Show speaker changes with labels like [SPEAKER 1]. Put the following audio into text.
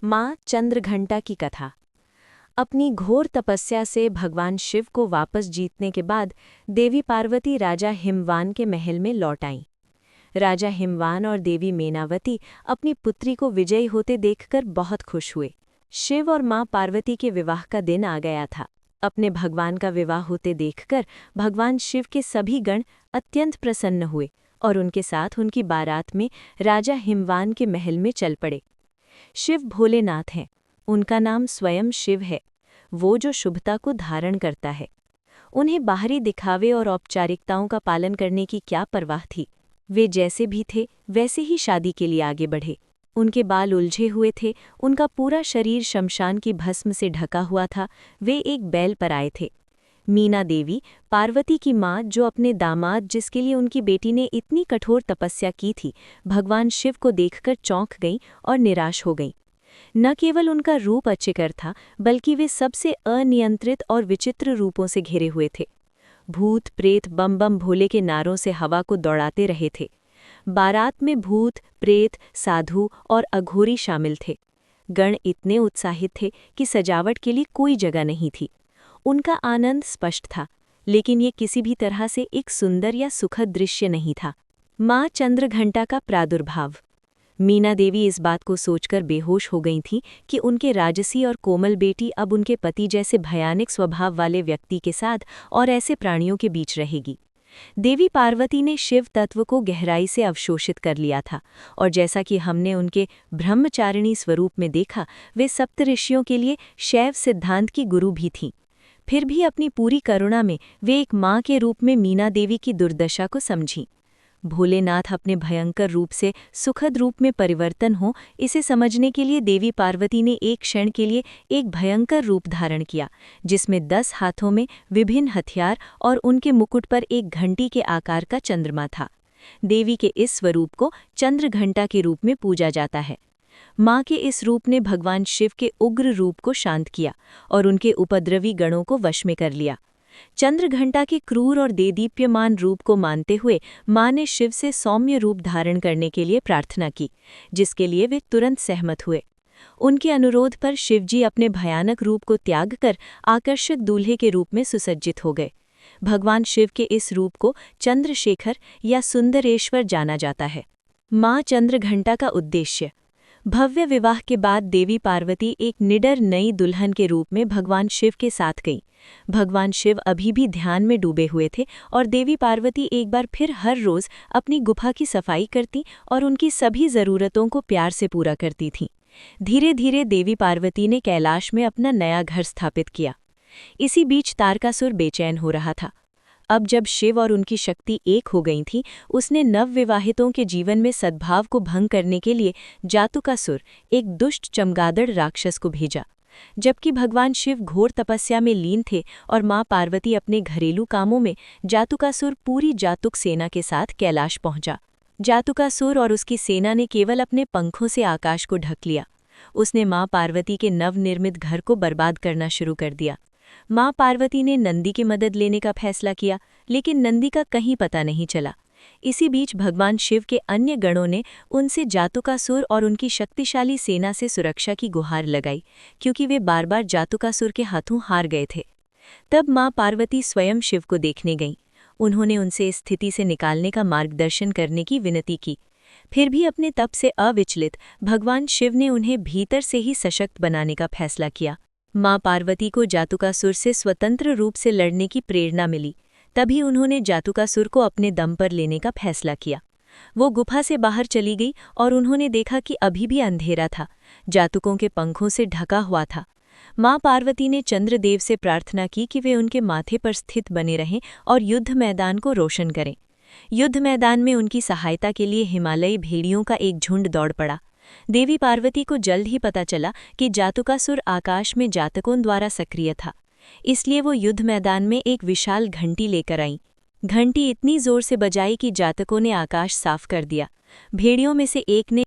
[SPEAKER 1] माँ चंद्रघंटा की कथा। अपनी घोर तपस्या से भगवान शिव को वापस जीतने के बाद देवी पार्वती राजा हिमवान के महल में लौट आईं। राजा हिमवान और देवी मेनावती अपनी पुत्री को विजयी होते देखकर बहुत खुश हुए। शिव और माँ पार्वती के विवाह का दिन आ गया था। अपने भगवान का विवाह होते देखकर भगवान शिव के सभी गण अत्यंत प्रसन्न हुए और उनके साथ उनकी बारात में राजा हिमवान के महल में चल पड़े। शिव भोलेनाथ हैं। उनका नाम स्वयं शिव है, वो जो शुभता को धारण करता है। उन्हें बाहरी दिखावे और औपचारिकताओं का पालन करने की क्या परवाह थी। वे जैसे भी थे वैसे ही शादी के लिए आगे बढ़े। उनके बाल उलझे हुए थे, उनका पूरा शरीर शमशान की भस्म से ढका हुआ था। वे एक बैल पर आए थे। मीना देवी, पार्वती की माँ, जो अपने दामाद जिसके लिए उनकी बेटी ने इतनी कठोर तपस्या की थी, भगवान शिव को देखकर चौंक गईं और निराश हो गईं। न केवल उनका रूप अचिकर था, बल्कि वे सबसे अनियंत्रित और विचित्र रूपों से घिरे हुए थे। भूत प्रेत बम बम भोले के नारों से हवा को दौड़ाते रहे थे। बारात में भूत प्रेत साधु और अघोरी शामिल थे। गण इतने उत्साहित थे कि सजावट के लिए कोई जगह नहीं थी। उनका आनंद स्पष्ट था, लेकिन ये किसी भी तरह से एक सुंदर या सुखद दृश्य नहीं था। माँ चंद्रघंटा का प्रादुर्भाव। मीना देवी इस बात को सोचकर बेहोश हो गई थीं कि उनके राजसी और कोमल बेटी अब उनके पति जैसे भयानक स्वभाव वाले व्यक्ति के साथ और ऐसे प्राणियों के बीच रहेगी। देवी पार्वती ने शिव तत्व को गहराई से अवशोषित कर लिया था, और जैसा कि हमने उनके ब्रह्मचारिणी स्वरूप में देखा, वे सप्तऋषियों के लिए शैव सिद्धांत की गुरु भी थीं। फिर भी अपनी पूरी करुणा में वे एक माँ के रूप में मीना देवी की दुर्दशा को समझीं। भोलेनाथ अपने भयंकर रूप से सुखद रूप में परिवर्तन हो, इसे समझने के लिए देवी पार्वती ने एक क्षण के लिए एक भयंकर रूप धारण किया, जिसमें 10 हाथों में विभिन्न हथियार और उनके मुकुट पर एक घंटी के आकार का चंद्रमा था। देवी के इस स्वरूप को चंद्रघंटा के रूप में पूजा जाता है। माँ के इस रूप ने भगवान शिव के उग्र रूप को शांत किया और उनके उपद्रवी गणों को वश में कर लिया। चंद्रघंटा के क्रूर और देदीप्यमान रूप को मानते हुए माँ ने शिव से सौम्य रूप धारण करने के लिए प्रार्थना की, जिसके लिए वे तुरंत सहमत हुए। उनके अनुरोध पर शिवजी अपने भयानक रूप को त्याग कर आकर्षक दूल्हे के रूप में सुसज्जित हो गए। भगवान शिव के इस रूप को चंद्रशेखर या सुंदरेश्वर जाना जाता है। माँ चंद्रघंटा का उद्देश्य। भव्य विवाह के बाद देवी पार्वती एक निडर नई दुल्हन के रूप में भगवान शिव के साथ गईं। भगवान शिव अभी भी ध्यान में डूबे हुए थे और देवी पार्वती एक बार फिर हर रोज अपनी गुफा की सफाई करती और उनकी सभी जरूरतों को प्यार से पूरा करती थीं। धीरे धीरे देवी पार्वती ने कैलाश में अपना नया घर स्थापित किया। इसी बीच तारकासुर बेचैन हो रहा था। अब जब शिव और उनकी शक्ति एक हो गई थी, उसने नवविवाहितों के जीवन में सद्भाव को भंग करने के लिए जातुकासुर, एक दुष्ट चमगादड़ राक्षस को भेजा। जबकि भगवान शिव घोर तपस्या में लीन थे और माँ पार्वती अपने घरेलू कामों में, जातुकासुर पूरी जातुक सेना के साथ कैलाश पहुंचा। जातुकासुर और उसकी सेना ने केवल अपने पंखों से आकाश को ढक लिया। उसने माँ पार्वती के नवनिर्मित घर को बर्बाद करना शुरू कर दिया। माँ पार्वती ने नंदी की मदद लेने का फैसला किया, लेकिन नंदी का कहीं पता नहीं चला। इसी बीच भगवान शिव के अन्य गणों ने उनसे जातुकासुर और उनकी शक्तिशाली सेना से सुरक्षा की गुहार लगाई, क्योंकि वे बार बार जातुकासुर के हाथों हार गए थे। तब माँ पार्वती स्वयं शिव को देखने गईं। उन्होंने उनसे इस स्थिति से निकालने का मार्गदर्शन करने की विनती की। फिर भी अपने तप से अविचलित भगवान शिव ने उन्हें भीतर से ही सशक्त बनाने का फैसला किया। माँ पार्वती को जातुकासुर से स्वतंत्र रूप से लड़ने की प्रेरणा मिली। तभी उन्होंने जातुकासुर को अपने दम पर लेने का फैसला किया। वो गुफा से बाहर चली गई और उन्होंने देखा कि अभी भी अंधेरा था, जातुकों के पंखों से ढका हुआ था। माँ पार्वती ने चंद्रदेव से प्रार्थना की कि वे उनके माथे पर स्थित बने रहें और युद्ध मैदान को रोशन करें। युद्ध मैदान में उनकी सहायता के लिए हिमालयी भेड़ियों का एक झुंड दौड़ पड़ा। देवी पार्वती को जल्द ही पता चला कि जातुकासुर आकाश में जातकों द्वारा सक्रिय था, इसलिए वो युद्ध मैदान में एक विशाल घंटी लेकर आईं। घंटी इतनी जोर से बजाई कि जातकों ने आकाश साफ कर दिया। भेड़ियों में से एक ने